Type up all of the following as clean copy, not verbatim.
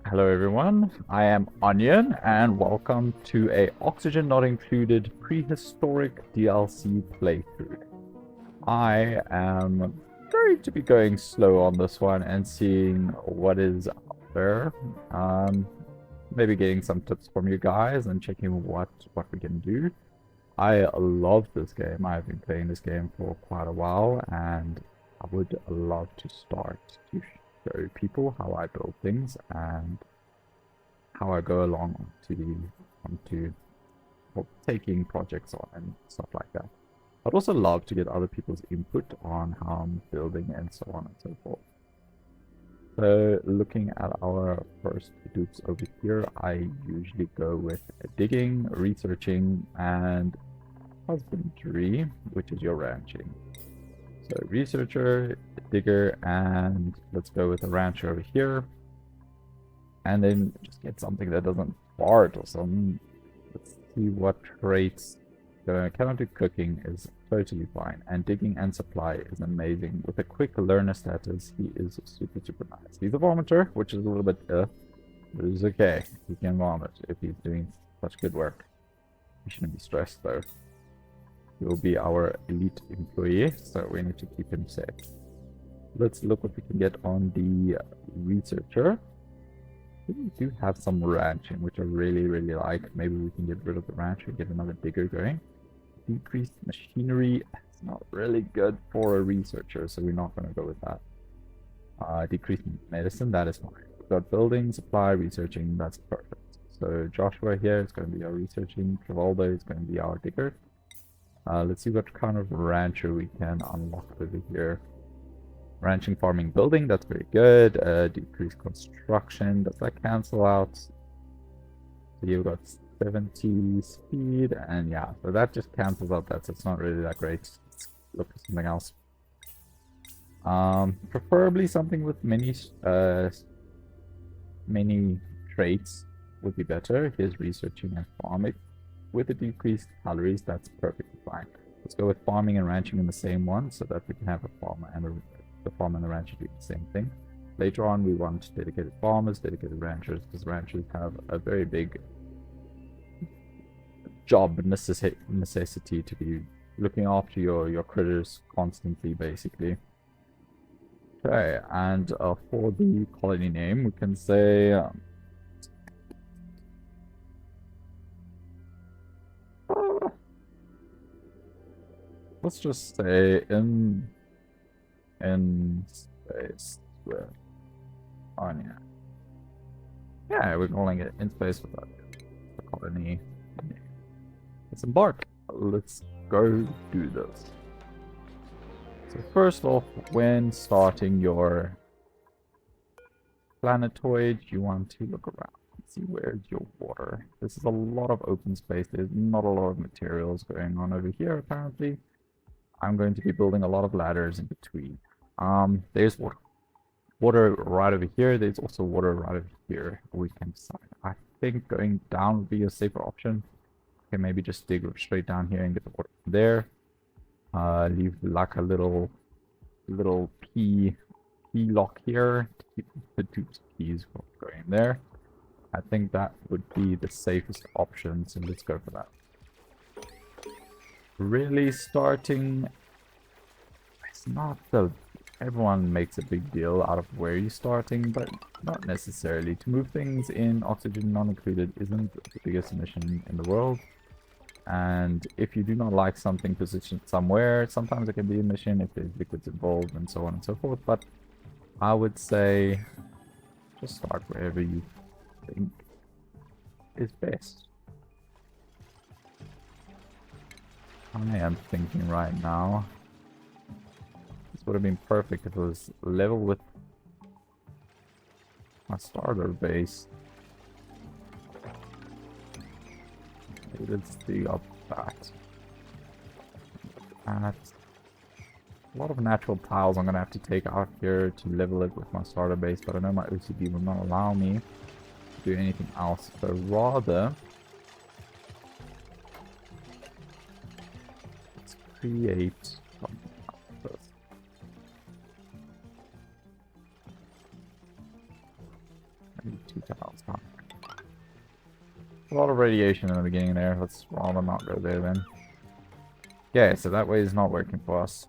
Hello everyone, I am Onion and welcome to a Oxygen Not Included prehistoric DLC playthrough. I am going to be going slow on this one and seeing what is out there. Maybe getting some tips from you guys and checking what we can do. I love this game. I've been playing this game for quite a while and I would love to start to show people how I build things and how I go along onto taking projects on and stuff like that. I'd also love to get other people's input on how I'm building and so on and so forth. So looking at our first dupes over here, I usually go with digging, researching, and husbandry, which is your ranching. So researcher, digger, and let's go with a rancher over here. And then just get something that doesn't fart or something. Let's see what traits. Cannot do cooking is totally fine. And digging and supply is amazing. With a quick learner status, he is super nice. He's a vomiter, which is a little bit but it's okay. He can vomit if he's doing such good work. He shouldn't be stressed though. He will be our elite employee, so we need to keep him safe. Let's look what we can get on the researcher. We do have some ranching, which I really like. Maybe we can get rid of the rancher and get another digger going. Decreased machinery is not really good for a researcher, so we're not going to go with that. Decreased medicine, that is fine. We've got building, supply, researching, that's perfect. So Joshua here is going to be our researching. Travoldo is going to be our digger. Let's see what kind of rancher we can unlock over here. Ranching, farming, building, that's very good. Decreased construction, does that cancel out? So you've got 70 speed, and yeah, so that just cancels out that, so it's not really that great. Let's look for something else. Preferably something with many traits would be better. Here's researching and farming. With the decreased calories, that's perfectly fine. Let's go with farming and ranching in the same one, so that we can have a farmer and the farm and the rancher do the same thing. Later on, we want dedicated farmers, dedicated ranchers, because ranchers have a very big job necessity to be looking after your critters constantly, basically. Okay, and for the colony name, we can say let's just say in space with Anya. Yeah, we're calling it in space with the colony. Let's embark. Let's go do this. So first off, when starting your planetoid, you want to look around and see where's your water. This is a lot of open space. There's not a lot of materials going on over here, apparently. I'm going to be building a lot of ladders in between. There's water right over here. There's also water right over here. We can decide. I think going down would be a safer option. Okay, maybe just dig straight down here and get the water from there. Leave like a little P lock here to keep the two keys from going there. I think that would be the safest option, so let's go for that. Really starting, it's not the everyone makes a big deal out of where you're starting, but not necessarily. To move things in Oxygen Not Included isn't the biggest mission in the world, and if you do not like something positioned somewhere, sometimes it can be a mission if there's liquids involved and so on and so forth, but I would say just start wherever you think is best. I am thinking right now, this would have been perfect if it was level with my starter base. Let's dig up that. A lot of natural tiles I'm gonna have to take out here to level it with my starter base, but I know my OCD will not allow me to do anything else. So rather, let's create something else. Two tiles, huh? A lot of radiation in the beginning there. Let's rather not go there then. Yeah, so that way is not working for us.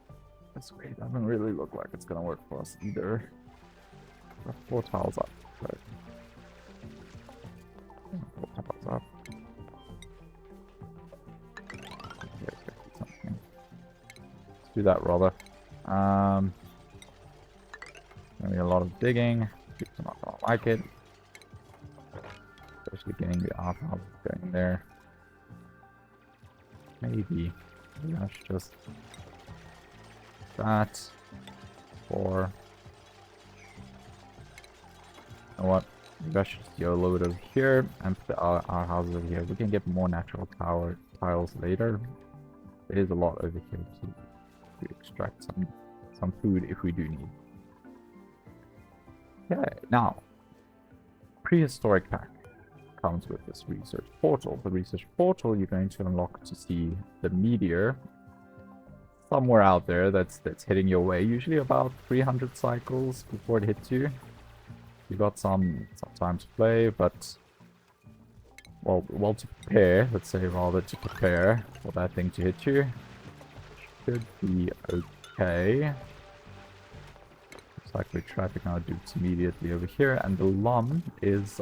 This way doesn't really look like it's gonna work for us either. We're 4 tiles up. So 4 tiles up. Let's do that rather. Gonna be a lot of digging. People are not gonna like it. Especially getting the outhouse going there. Maybe I should just that or you know what? Maybe I should just YOLO it over here and put our houses over here. We can get more natural tiles later. There is a lot over here to extract some food if we do need. Okay, now prehistoric pack comes with this research portal. The research portal you're going to unlock to see the meteor somewhere out there that's hitting your way. Usually about 300 cycles before it hits you. You got some time to play, but well to prepare. Let's say rather to prepare for that thing to hit you. Should be okay. Looks like we're trapping our dupes immediately over here, and the Lum is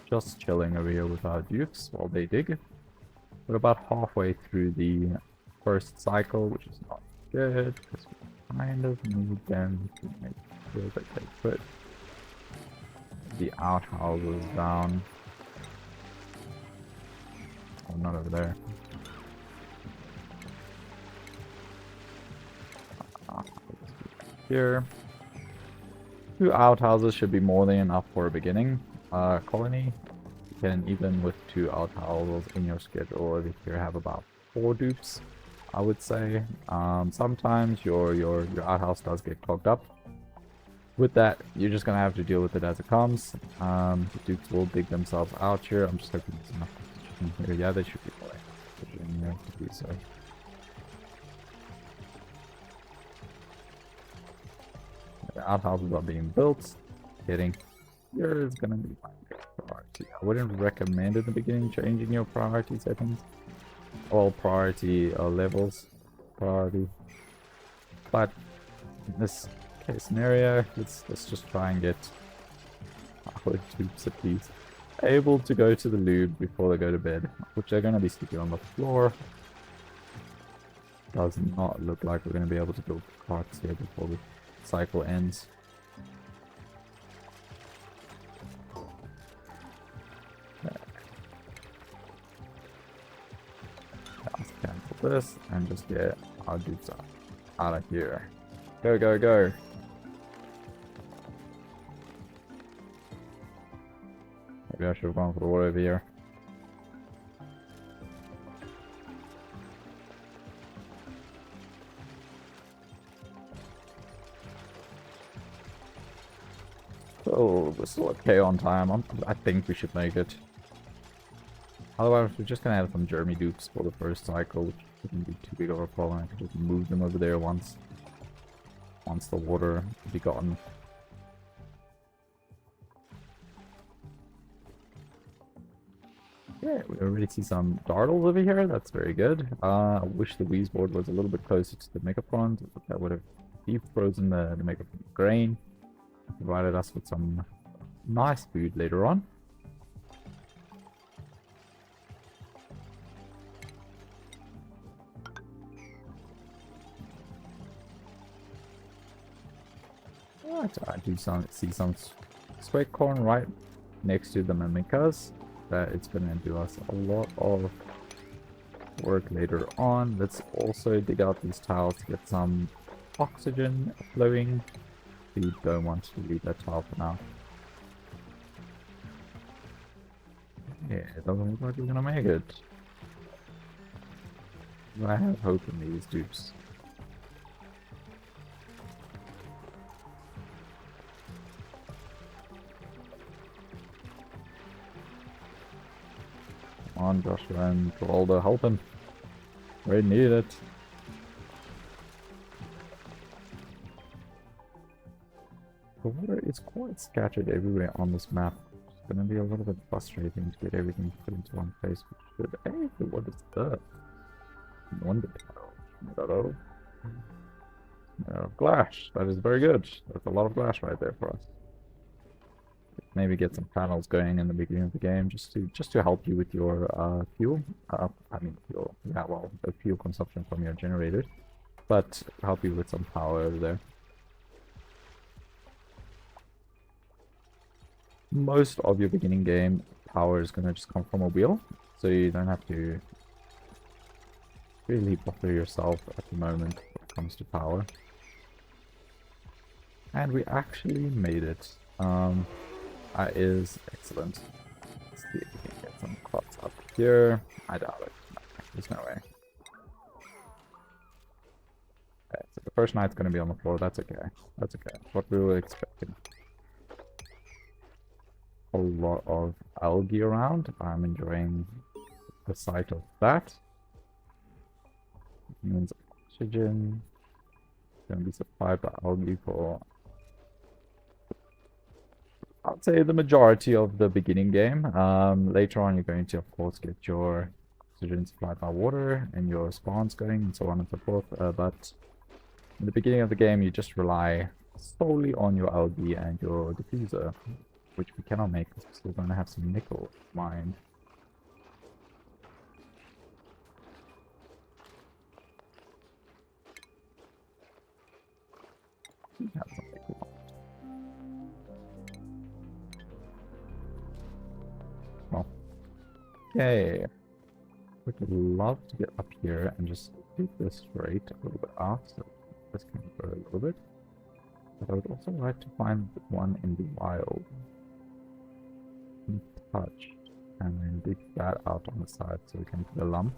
just chilling over here with our dupes while they dig. We're about halfway through the first cycle, which is not good because we kind of need them to make sure that they put the outhouses down. Oh, not over there. Here. 2 outhouses should be more than enough for a beginning colony. You can, even with 2 outhouses in your schedule over here, have about 4 dupes, I would say. Sometimes your outhouse does get clogged up. With that, you're just gonna have to deal with it as it comes. The dupes will dig themselves out here. I'm just hoping there's enough oxygen here. Yeah, they should be more oxygen here to do so. The outhouses are being built. Getting here is gonna be my priority. I wouldn't recommend in the beginning changing your priority settings. All priority levels. Priority. But in this case scenario, let's just try and get our dupes at least able to go to the lube before they go to bed, which they're going to be sleeping on the floor. Does not look like we're going to be able to build carts here before the cycle ends. Let's cancel this and just get our dupes out of here. Go, go, go. Maybe I should have gone for the water over here. Oh, we're still okay on time. I think we should make it. Otherwise, we're just gonna have some Jeremy dupes for the first cycle, which shouldn't be too big of a problem. I can just move them over there once the water be gotten. Yeah, we already see some dartles over here. That's very good. I wish the Wheeze board was a little bit closer to the Megapond. That would have deep frozen the Megapond grain. Provided us with some nice food later on. Right, I do see some sweat corn right next to the Mimikas. That it's going to do us a lot of work later on. Let's also dig out these tiles to get some oxygen flowing. We don't want to leave that tile for now. Yeah, it doesn't look like we're gonna make it. But I have hope in these dupes. Come on, Joshua and Geraldo, help him. We need it. The water It's quite scattered everywhere on this map. It's going to be a little bit frustrating to get everything put into one place. But hey, what is that? Wonder tile. Glass. That is very good. That's a lot of glass right there for us. Maybe get some panels going in the beginning of the game just to help you with your fuel. Fuel. Yeah, well, the fuel consumption from your generator, but help you with some power over there. Most of your beginning game power is going to just come from a wheel, so you don't have to really bother yourself at the moment when it comes to power. And we actually made it. That is excellent. Let's see if we can get some clots up here. I doubt it. No, there's no way. Okay, so the first night's going to be on the floor. That's okay. That's okay. What we were expecting. A lot of algae around. I'm enjoying the sight of that. It means oxygen. Going to be supplied by algae for, I'd say, the majority of the beginning game. Later on, you're going to, of course, get your oxygen supplied by water and your spawns going and so on and so forth. But in the beginning of the game, you just rely solely on your algae and your diffuser, which we cannot make because we're still going to have some nickel mined. Well, okay. Would love to get up here and just do this straight a little bit off, so this can go a little bit. But I would also like to find one in the wild. Touch, and then dig that out on the side so we can put a lump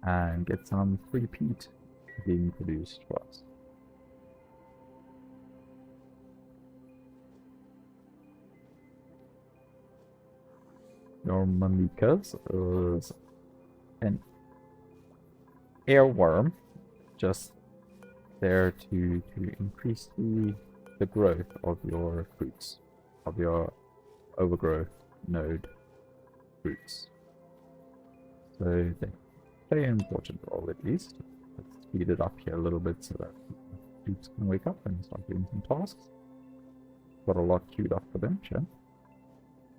and get some free peat being produced for us. Your Mamikas is an airworm, just there to increase the growth of your fruits, of your overgrowth node fruits. So they play an important role at least. Let's speed it up here a little bit so that fruits can wake up and start doing some tasks. Got a lot queued up for them, sure.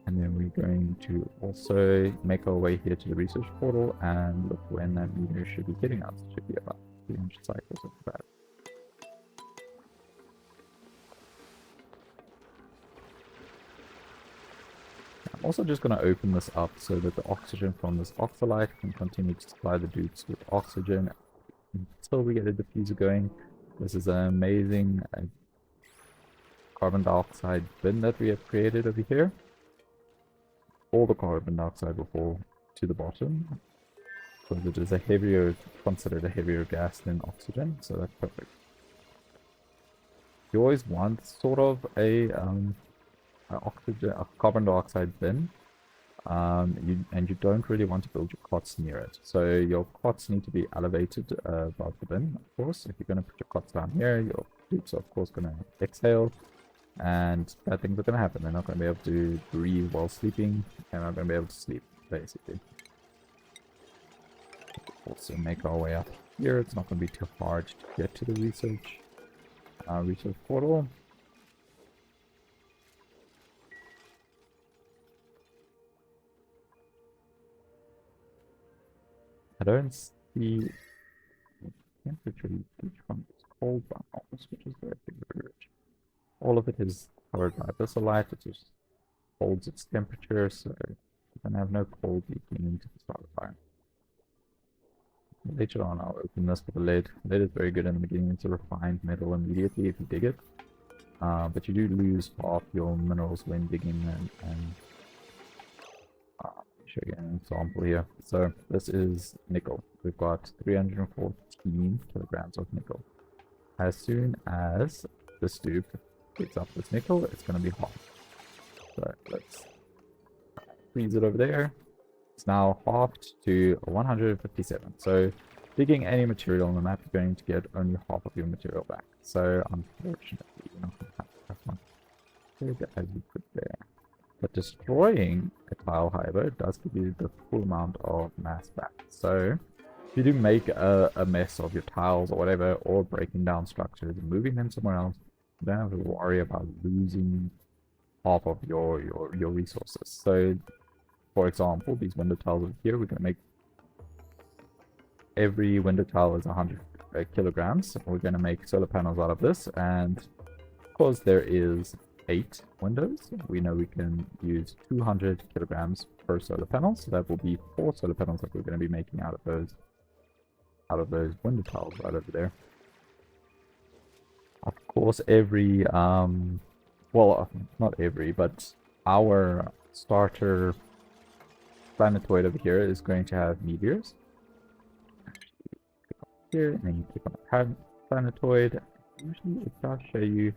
And then we're going to also make our way here to the research portal and look when that meter should be hitting us. It should be about 300 cycles of that. I'm also just going to open this up so that the oxygen from this oxalite can continue to supply the dudes with oxygen until we get a diffuser going. This is an amazing carbon dioxide bin that we have created over here. All the carbon dioxide will fall to the bottom, because it is considered a heavier gas than oxygen, so that's perfect. You always want sort of a carbon dioxide bin, and you don't really want to build your cots near it. So your cots need to be elevated above the bin, of course. If you're going to put your cots down here, your troops are of course going to exhale, and bad things are going to happen. They're not going to be able to breathe while sleeping. They're not going to be able to sleep, basically. Also make our way up here. It's not going to be too hard to get to the research portal. I don't see temperature leakage from this cold bounce, which is very good. All of it is covered by abyssallite. It just holds its temperature, so you can have no cold leaking into the starter fire. Later on, I'll open this with the lead. Lead is very good in the beginning. It's a refined metal immediately if you dig it, but you do lose half your minerals when digging and show you an example here. So this is nickel. We've got 314 kilograms of nickel. As soon as the stoop picks up this nickel, it's going to be hot. So let's freeze it over there. It's now halved to 157. So digging any material on the map, you're going to get only half of your material back. So unfortunately, you're not going to have that one. limited as you could there. But destroying a tile, however, does give you the full amount of mass back. So if you do make a mess of your tiles or whatever, or breaking down structures and moving them somewhere else, you don't have to worry about losing half of your resources. So, for example, these window tiles over here, we're going to make every window tile is 100 kilograms. We're going to make solar panels out of this, and because there is 8 windows, we know we can use 200 kilograms per solar panel, so that will be 4 solar panels that we're going to be making out of those window tiles right over there. Of course, every well, not every, but our starter planetoid over here is going to have meteors. Click on here, and then you click on a planetoid. Usually it does show you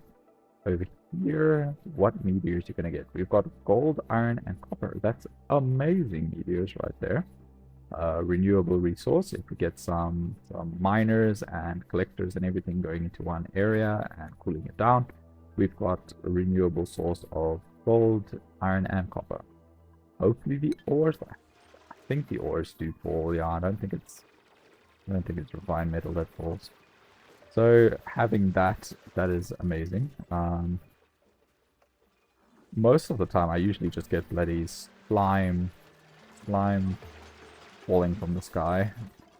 over here what meteors you're going to get. We've got gold, iron, and copper. That's amazing meteors right there. Renewable resource. If we get some miners and collectors and everything going into one area and cooling it down, we've got a renewable source of gold, iron, and copper. Hopefully the ores, I think the ores do fall. Yeah, I don't think it's refined metal that falls. So having that is amazing. Most of the time I usually just get bloody slime falling from the sky,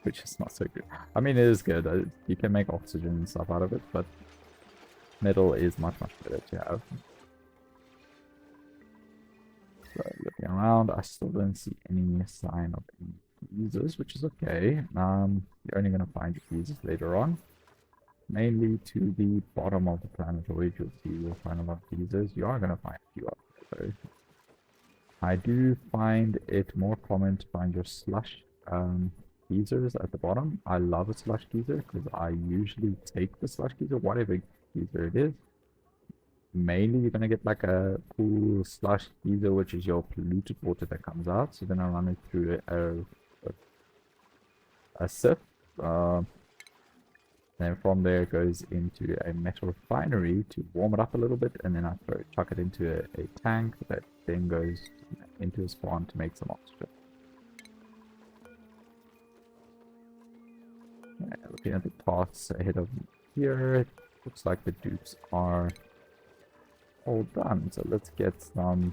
which is not so good. I mean, it is good. You can make oxygen and stuff out of it, but metal is much better to have. So looking around, I still don't see any sign of any fuses, which is okay. You're only going to find fuses later on. Mainly to the bottom of the planetoid, you'll find a lot of fuses. You are going to find a few up there, though. I do find it more common to find your slush geysers at the bottom. I love a slush geyser because I usually take the slush geyser, whatever geyser it is. Mainly you're going to get like a cool slush geyser, which is your polluted water that comes out. So then I run it through a sieve. Then from there it goes into a metal refinery to warm it up a little bit, and then I chuck it into a tank that then goes into a spawn to make some oxygen. Looking at the tasks ahead of me here, it looks like the dupes are all done. So let's get some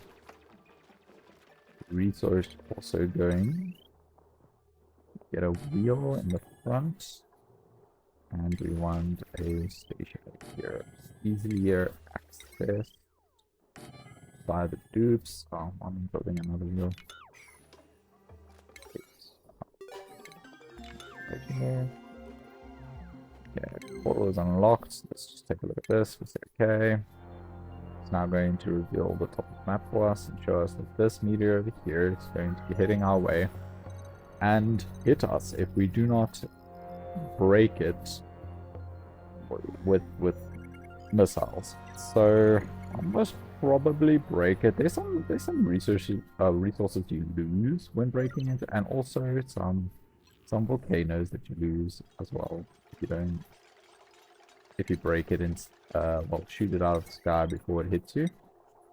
resource also going. Get a wheel in the front. And we want a station here. Easier access by the dupes. Oh, I'm building another wheel. Right here. Okay, portal is unlocked. Let's just take a look at this. We say okay. It's now going to reveal the top of the map for us and show us that this meteor over here is going to be hitting our way and hit us if we do not break it with missiles. So I must probably break it. There's some resources you lose when breaking it, and also some volcanoes that you lose as well if you break it and well, shoot it out of the sky before it hits you.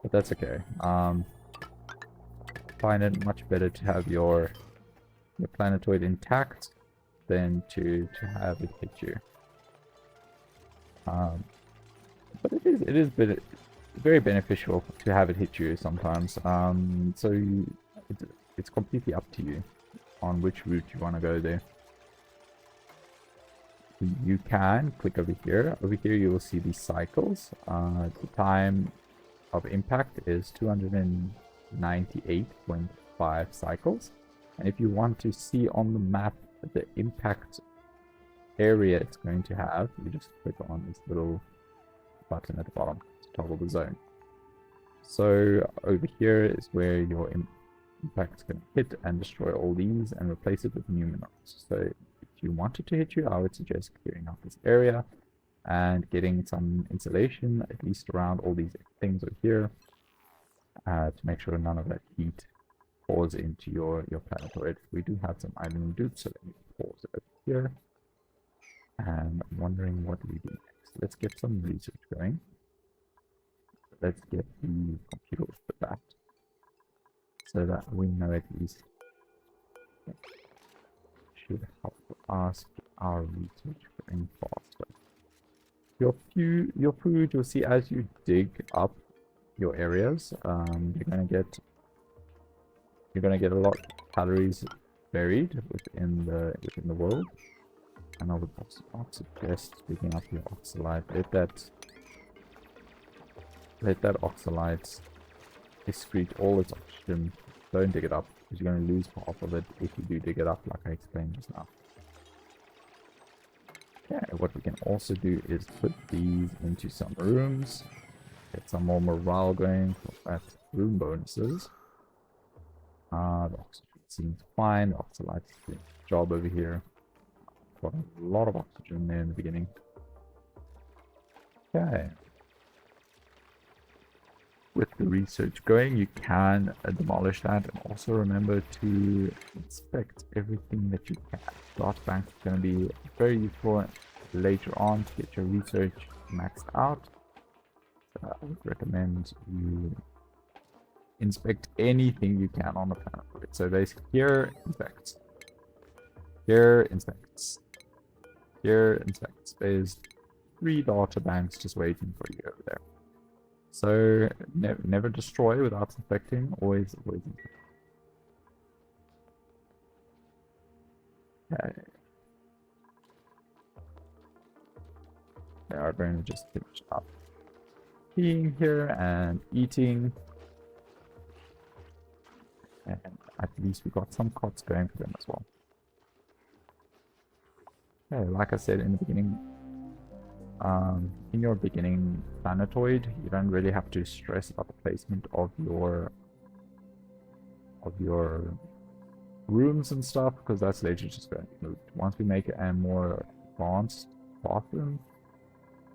But that's okay. Find it much better to have your planetoid intact than to have it hit you. But it is very beneficial to have it hit you sometimes. So it's completely up to you on which route you want to go there. You can click over here. Over here you will see these cycles. The time of impact is 298.5 cycles. And if you want to see on the map the impact area it's going to have, you just click on this little button at the bottom to toggle the zone. So over here is where your impact is going to hit and destroy all these and replace it with new minerals. So if you want it to hit you, I would suggest clearing out this area and getting some insulation at least around all these things over here to make sure none of that heat pours into your planetoid. We do have some iron dupes, so let me pause it over here. And I'm wondering what we do next. Let's get some research going. let's get the computer with that, so that we know at least should help us get our research going faster. Your food, you'll see as you dig up your areas, you're gonna get a lot of calories buried within the world. And I would not suggest digging up your oxalite. Let that oxalite excrete all its oxygen. Don't dig it up, because you're going to lose half of it if you do dig it up, like I explained just now. Okay, what we can also do is put these into some rooms. Get some more morale going for that room bonuses. The oxygen seems fine. The oxalite's doing a job over here. Got a lot of oxygen there in the beginning. Okay. With the research going, you can demolish that, and also remember to inspect everything that you can. Data bank is going to be very useful later on to get your research maxed out. So I would recommend you inspect anything you can on the planet. So basically, here inspects, here inspects, here inspects. There's 3 data banks just waiting for you over there. So never destroy without inspecting. Always inspect. Okay. They are going to just finish up being here and eating. And at least we got some cots going for them as well. Okay, like I said in the beginning, in your beginning planetoid, you don't really have to stress about the placement of your rooms and stuff, because that's later just going to be moved. Once we make a more advanced bathroom,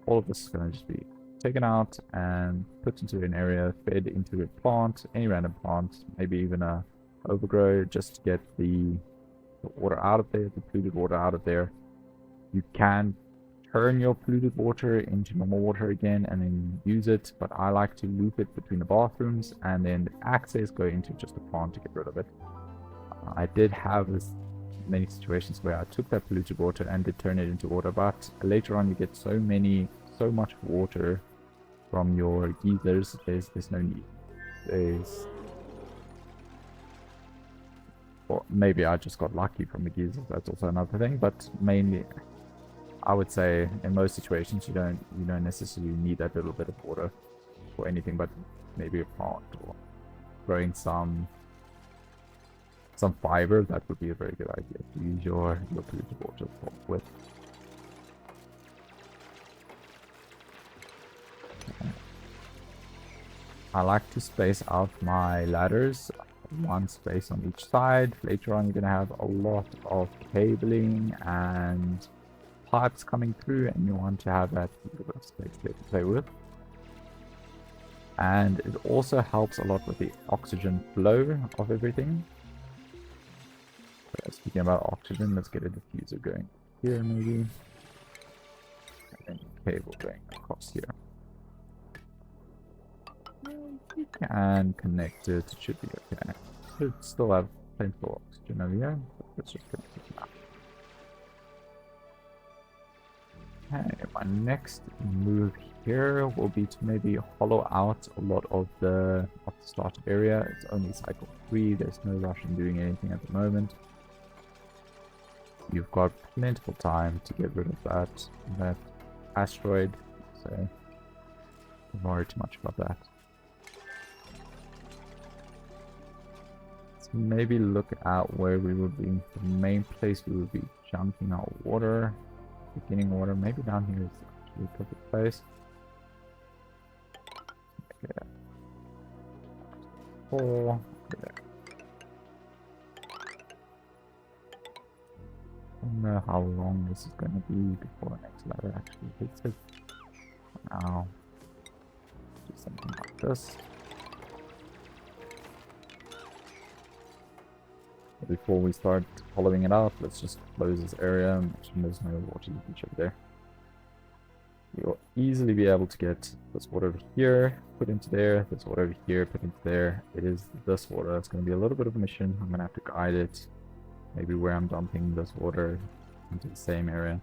all of this is going to just be taken out and put into an area, fed into a plant, any random plant, maybe even a overgrow, just to get the water out of there, the polluted water out of there. You can turn your polluted water into normal water again and then use it, but I like to loop it between the bathrooms and then the access go into just a plant to get rid of it. I did have many situations where I took that polluted water and did turn it into water, but later on you get so much water from your geysers, there's no need. Or maybe I just got lucky from the geysers, that's also another thing, but mainly I would say in most situations you don't necessarily need that little bit of water for anything but maybe a plant or growing some fiber. That would be a very good idea to use your polluted water with. I like to space out my ladders, one space on each side. Later on you're going to have a lot of cabling and pipes coming through, and you want to have that little bit of space there to play with. And it also helps a lot with the oxygen flow of everything. So speaking about oxygen, let's get a diffuser going here maybe, and then a cable going across here. You can connect it, it should be okay. Should still have plenty of oxygen over here, but let's just connect it now. Okay, my next move here will be to maybe hollow out a lot of the startup area. It's only cycle 3, there's no rush in doing anything at the moment. You've got plentiful time to get rid of that asteroid, so don't worry too much about that. Let's maybe look at where we will be, the main place we will be junking our water. Beginning water, maybe down here is actually a perfect place. Okay. 4 there. I don't know how long this is going to be before the next ladder actually hits it. Now, do something like this. Before we start hollowing it out, let's just close this area and make sure there's no water leakage over there. you'll easily be able to get this water over here, put into there, this water over here, put into there. It is this water. It's going to be a little bit of a mission. I'm going to have to guide it, maybe where I'm dumping this water into the same area.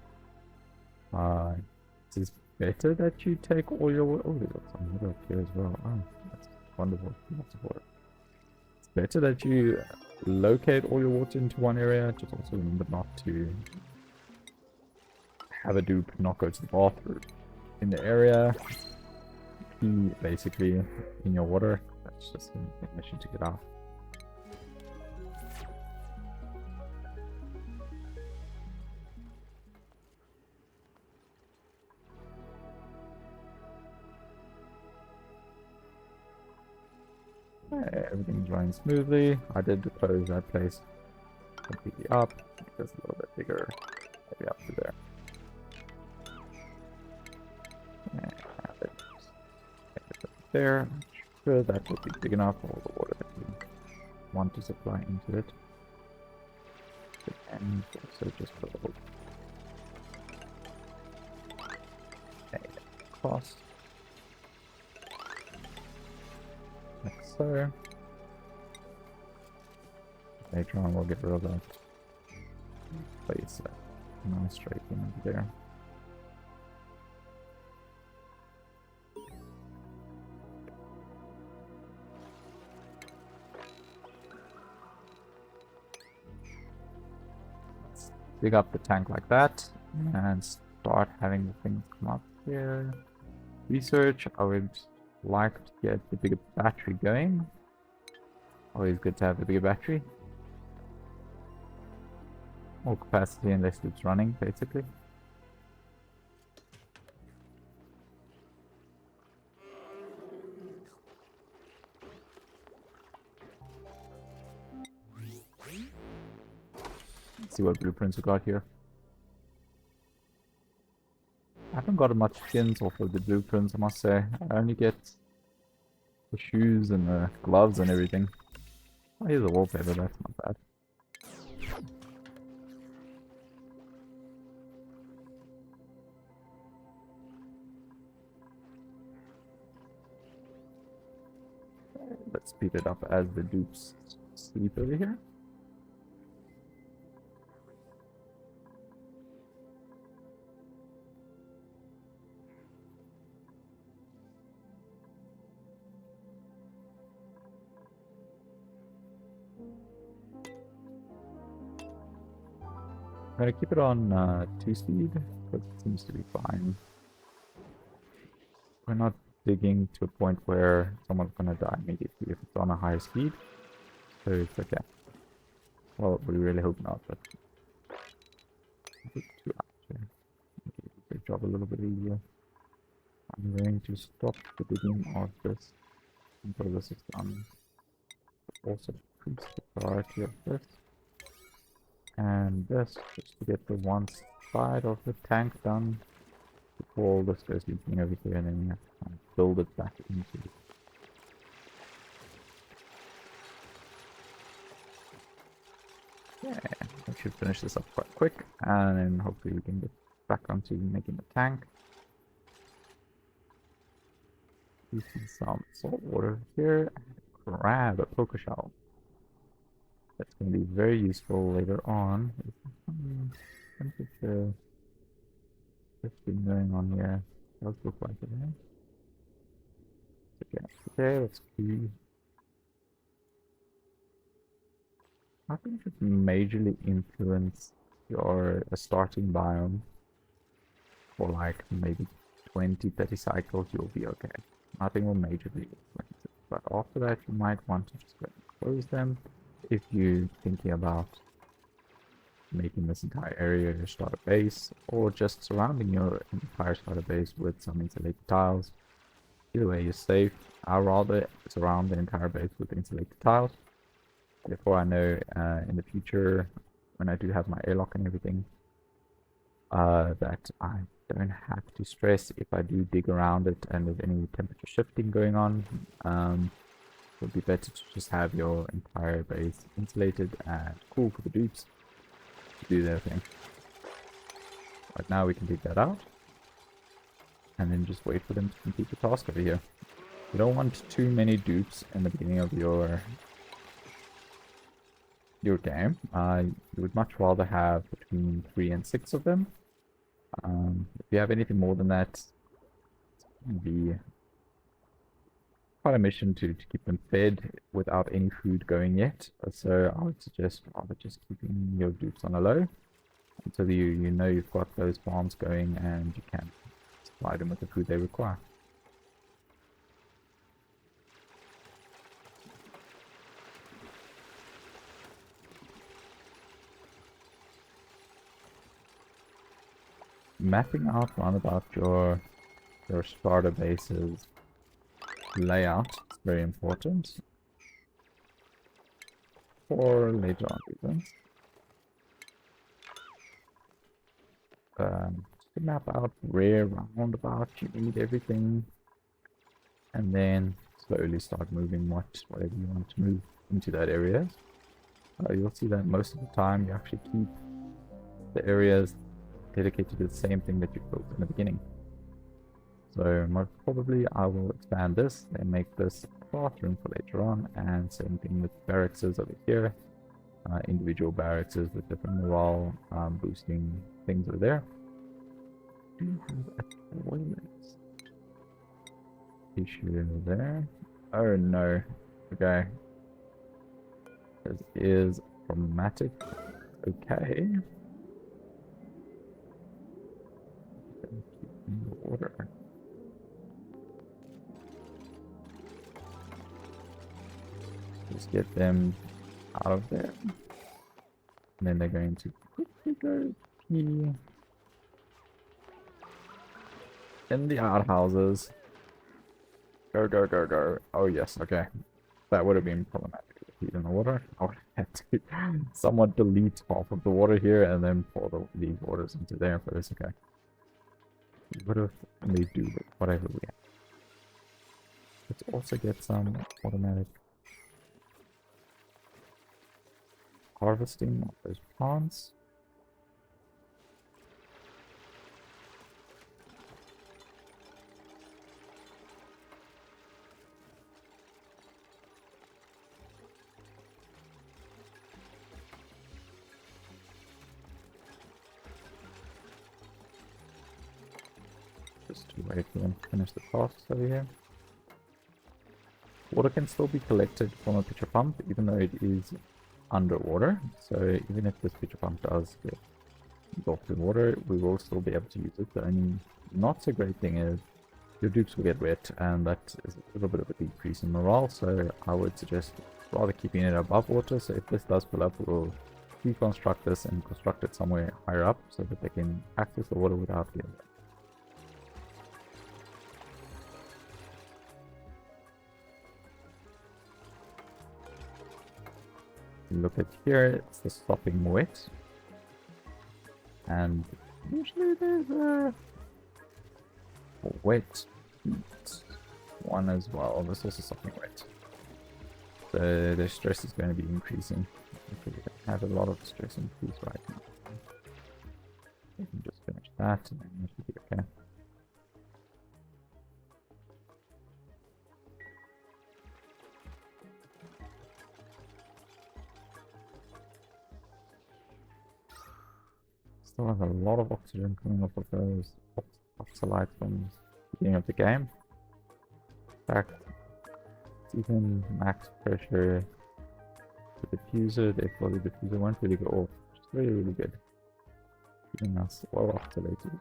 It is better that you take all your water. Oh, there's got some water up here as well. Oh, that's wonderful. Lots of water. It's better that you locate all your water into one area. Just also remember not to have a dupe not go to the bathroom in the area. Pee basically in your water. That's just a mission to get out. Okay, everything's running smoothly. I did close that place completely up. Just a little bit bigger, maybe up to there. And there. I'm sure that will be big enough for all the water that we want to supply into it. And also just put a little across. Like so. Later on we'll get rid of that. Place a nice straight in over there. Dig up the tank like that and start having the things come up here. Research, I would like to get the bigger battery going. Always good to have the bigger battery. More capacity and less loops running, basically. Let's see what blueprints we got here. I haven't got much skins off of the blueprints, I must say. I only get the shoes and the gloves and everything. Oh, here's a wallpaper, that's not bad. Let's speed it up as the dupes sleep over here. I'm gonna keep it on 2-speed, because it seems to be fine. We're not digging to a point where someone's gonna die immediately if it's on a higher speed. So it's okay. Well, we really hope not, but great job, a little bit easier. I'm going to stop the digging of this until this is done. Also increase the priority of this. And this, just to get the one side of the tank done before all this goes leaking over here, and then you have to kind of build it back into it. Yeah, I should finish this up quite quick, and then hopefully we can get back onto making the tank. Using some salt water here, and grab a poker shell. That's going to be very useful later on. Temperature. What's been going on here? Does look like it, eh? Okay, okay, let's see. I think it majorly influence your starting biome for like maybe 20-30 cycles. You'll be okay. Nothing will majorly influence it, but after that you might want to just go and close them if you're thinking about making this entire area your starter base, or just surrounding your entire starter base with some insulated tiles. Either way you're safe. I'd rather surround the entire base with insulated tiles. Therefore I know in the future, when I do have my airlock and everything, that I don't have to stress if I do dig around it and there's any temperature shifting going on. It would be better to just have your entire base insulated and cool for the dupes to do their thing. Right now we can dig that out. and then just wait for them to complete the task over here. You don't want too many dupes in the beginning of your game. You would much rather have between 3 and 6 of them. If you have anything more than that, it's going to be quite a mission to keep them fed without any food going yet. So I would suggest rather just keeping your dupes on a low until you know you've got those farms going and you can supply them with the food they require. Mapping out round about your starter base's layout is very important for later on reasons. To map out where roundabout you need everything, and then slowly start moving whatever you want to move into that area. You'll see that most of the time you actually keep the areas dedicated to the same thing that you built in the beginning. So most probably I will expand this and make this a bathroom for later on, and same thing with barracks over here. Individual barracks with different morale boosting things over there. Do you have a toilet issue there? Oh no. Okay. This is problematic. Okay. Keep the water. Just get them out of there. And then they're going to quickly go pee in the outhouses. Go, go, go, go. Oh, yes, okay. That would have been problematic to heat in the water. I would have had to somewhat delete half of the water here and then pour these waters into there, but it's okay. We would have made do with whatever we have. Let's also get some automatic harvesting of those plants. Just to wait for them to finish the tasks over here. Water can still be collected from a pitcher pump, even though it is underwater. So even if this pitcher pump does get engulfed in water, we will still be able to use it. The only not so great thing is your dupes will get wet, and that is a little bit of a decrease in morale. So I would suggest rather keeping it above water. So if this does fill up, we'll deconstruct this and construct it somewhere higher up so that they can access the water without getting wet. Look at here, it's the stopping wet, and usually there's a wet one as well. There's also stopping wet, so the stress is going to be increasing. We have a lot of stress increase right now. We can just finish that and then it should be okay. Still have a lot of oxygen coming off of those oxalites from the beginning of the game. In fact, it's even max pressure. The diffuser, therefore the diffuser won't really go off, which is really, really good. Keeping us well oxalated.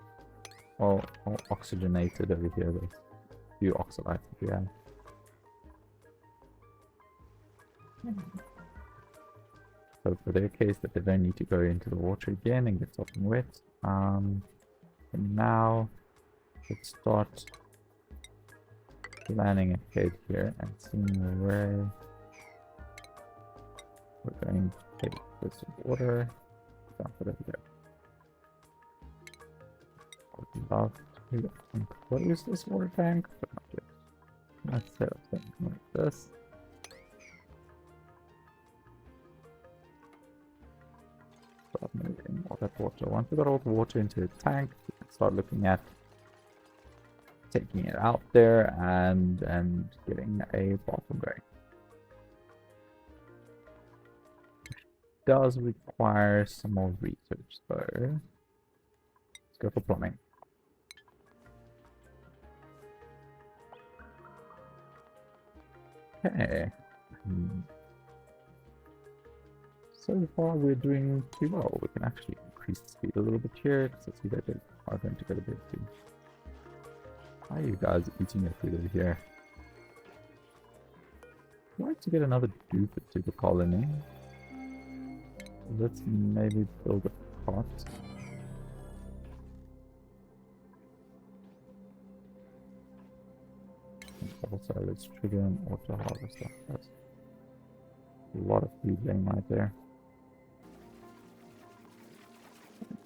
Well oxygenated over here. There's a few oxalites that we have. So for their case that they don't need to go into the water again and get something wet. And now let's start planning ahead here and seeing where we're going to take this water. Dump it over there. I would love to enclose this water tank, but not yet. Let's set up something like this. Start moving all that water. Once we got all the water into the tank, we can start looking at taking it out there and getting a bathroom going. Does require some more research though. Let's go for plumbing. Okay. So far we're doing pretty well. We can actually increase the speed a little bit here because I see that they are going to get a bit too. Why are you guys eating your food over here? I'd like to get another dupe to the colony. Let's maybe build a pot. And also, let's trigger an auto harvester. That's a lot of food laying right there.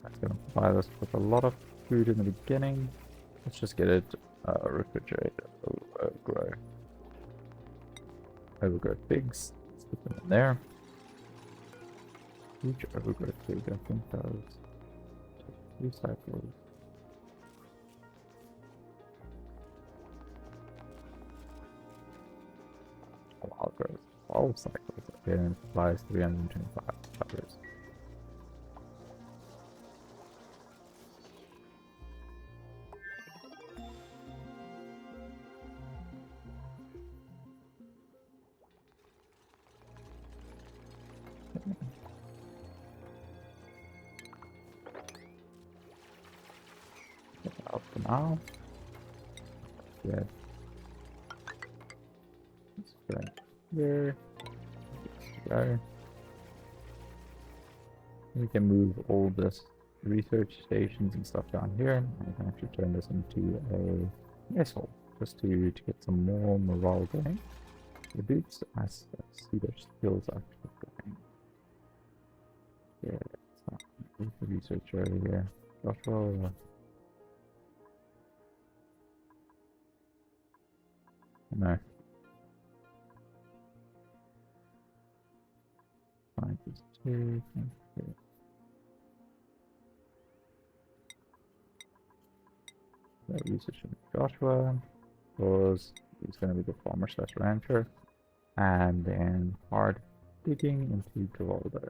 That's going to provide us with a lot of food in the beginning. Let's just get it refrigerated. Overgrow pigs. Let's put them in there. Huge overgrowth pig, I think that was recycled. Wild growth. 12 cycles. Okay, and it supplies 325 calories. Out for now. Yeah. Let's go here. Let's go. We can move all this research stations and stuff down here. I can actually turn this into a mess hall just to get some more morale going. The dudes, I see their skills actually going. Yeah, it's not the researcher over here. Joshua. No. Scientist 2. That research in Joshua, because he's going to be the farmer slash rancher, and then hard digging into Geraldo.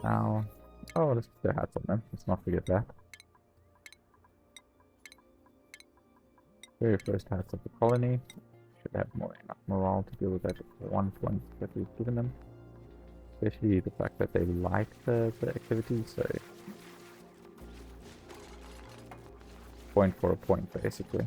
Now, oh, let's put their hats on them. Let's not forget that. Very first hats of the colony should have enough morale to deal with that 1 point that we've given them, especially the fact that they like the activity. So point for a point, basically.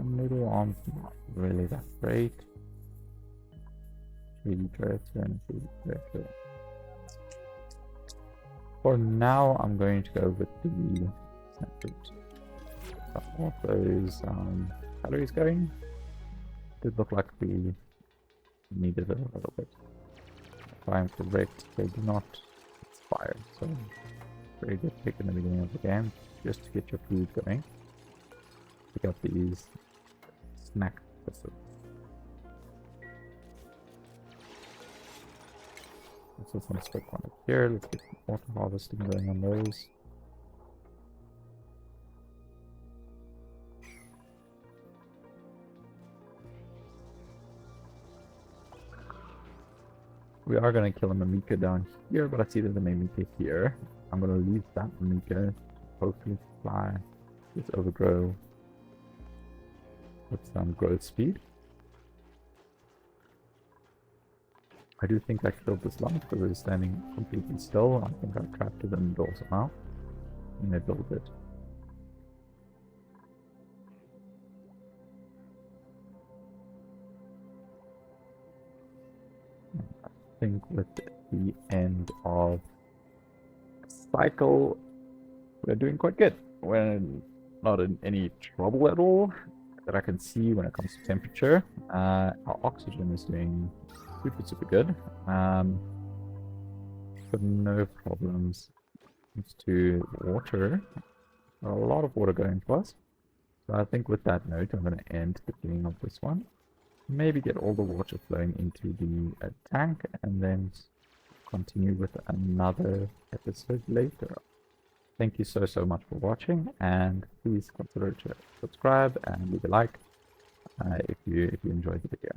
Noodle arms not really that great. 3D director and 3D director. For now, I'm going to go with the snapshot. All those calories going. Did look like we needed a little bit. If I'm correct, they do not expire, so very good pick in the beginning of the game, just to get your food going. Pick up these snack pistols. Let's just want to stick one up here. Let's get some auto harvesting going on those. We are going to kill a Mimika down here, but I see there's a Mimika here. I'm going to leave that Mimika, hopefully fly this overgrow with some growth speed. I do think I killed this llama because it was standing completely still. I think I trapped it in the door somehow, and I built it. I think with the end of cycle, we're doing quite good. We're not in any trouble at all that I can see when it comes to temperature. Our oxygen is doing super good. But no problems It's to water. A lot of water going to us. So I think with that note, I'm going to end the beginning of this one. Maybe get all the water flowing into the tank and then continue with another episode later. Thank you so much for watching, and please consider to subscribe and leave a like if you enjoyed the video.